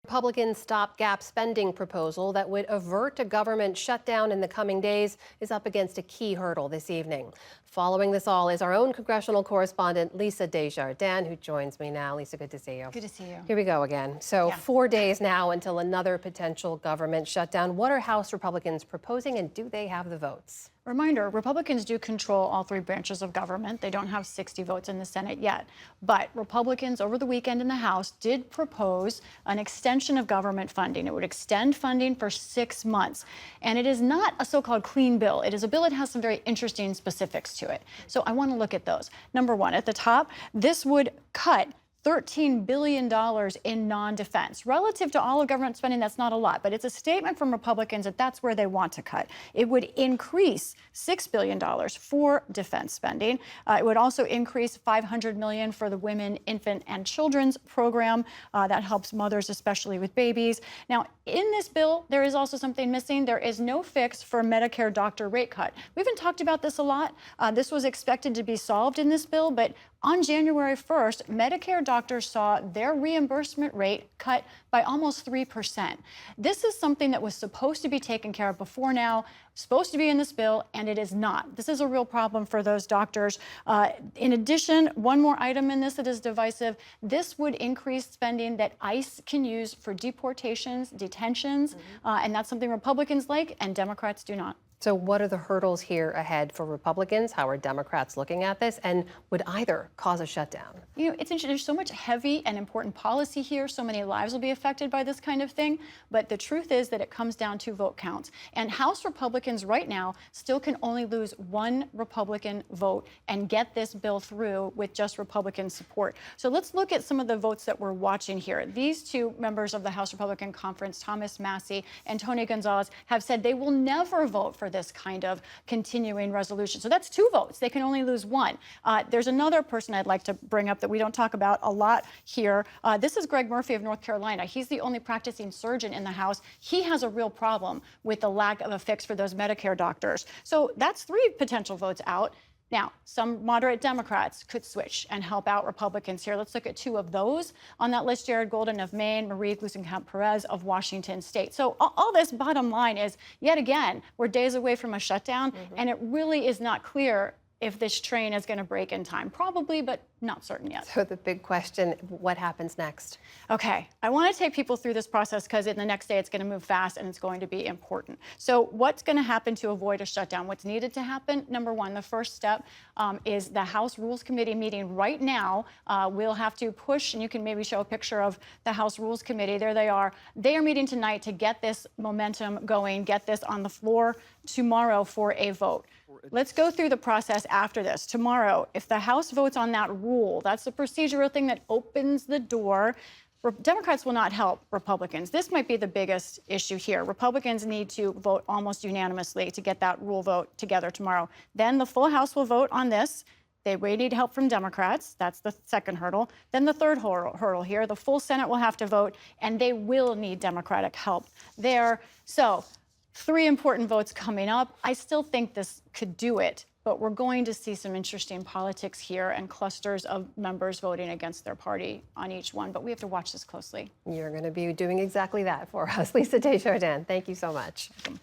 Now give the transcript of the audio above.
Republican stopgap spending proposal that would avert a government shutdown in the coming days is up against a key hurdle this evening. Following this all is our own congressional correspondent, Lisa Desjardins, who joins me now. Lisa, good to see you. Good to see you. Here we go again. So 4 days now until another potential government shutdown. What are House Republicans proposing, and do they have the votes? Reminder, Republicans do control all three branches of government. They don't have 60 votes in the Senate yet. But Republicans over the weekend in the House did propose an extension of government funding. It would extend funding for 6 months. And it is not a so-called clean bill. It is a bill that has some very interesting specifics to it. So I want to look at those. Number one, at the top, this would cut $13 billion in non-defense. Relative to all of government spending, that's not a lot, but it's a statement from Republicans that that's where they want to cut. It would increase $6 billion for defense spending. It would also increase $500 million for the Women, Infant, and Children's program that helps mothers, especially with babies. Now, in this bill, there is also something missing. There is no fix for Medicare doctor rate cut. We haven't talked about this a lot. This was expected to be solved in this bill, but on January 1st, Medicare doctors saw their reimbursement rate cut by almost 3%. This is something that was supposed to be taken care of before now, supposed to be in this bill, and it is not. This is a real problem for those doctors. In addition, one more item in this that is divisive. This would increase spending that ICE can use for deportations, detentions, and that's something Republicans like and Democrats do not. So what are the hurdles here ahead for Republicans? How are Democrats looking at this? And would either cause a shutdown? You know, it's interesting. There's so much heavy and important policy here. So many lives will be affected by this kind of thing. But the truth is that it comes down to vote counts. And House Republicans right now still can only lose one Republican vote and get this bill through with just Republican support. So let's look at some of the votes that we're watching here. These two members of the House Republican Conference, Thomas Massie and Tony Gonzalez, have said they will never vote for this kind of continuing resolution. So that's 2 votes. They can only lose 1. There's another person I'd like to bring up that we don't talk about a lot here. This is Greg Murphy of North Carolina. He's the only practicing surgeon in the House. He has a real problem with the lack of a fix for those Medicare doctors. So that's 3 potential votes out. Now, some moderate Democrats could switch and help out Republicans here. Let's look at 2 of those on that list: Jared Golden of Maine, Marie Gluesenkamp-Perez of Washington State. So all this bottom line is, yet again, we're days away from a shutdown, and it really is not clear if this train is going to break in time. Probably, but not certain yet. So the big question, what happens next? Okay, I want to take people through this process because in the next day it's going to move fast and it's going to be important. So what's going to happen to avoid a shutdown? What's needed to happen? Number one, the first step is the House Rules Committee meeting right now. We'll have to push, and you can maybe show a picture of the House Rules Committee. There they are. They are meeting tonight to get this momentum going, get this on the floor tomorrow for a vote. Let's go through the process after this. Tomorrow, if the House votes on that rule, that's the procedural thing that opens the door. Democrats will not help Republicans. This might be the biggest issue here. Republicans need to vote almost unanimously to get that rule vote together tomorrow. Then the full House will vote on this. They may need help from Democrats. That's the second hurdle. Then the third hurdle here, the full Senate will have to vote, and they will need Democratic help there. So 3 important votes coming up. I still think this could do it, but we're going to see some interesting politics here and clusters of members voting against their party on each one. But we have to watch this closely. You're going to be doing exactly that for us. Lisa Desjardins, thank you so much. Welcome.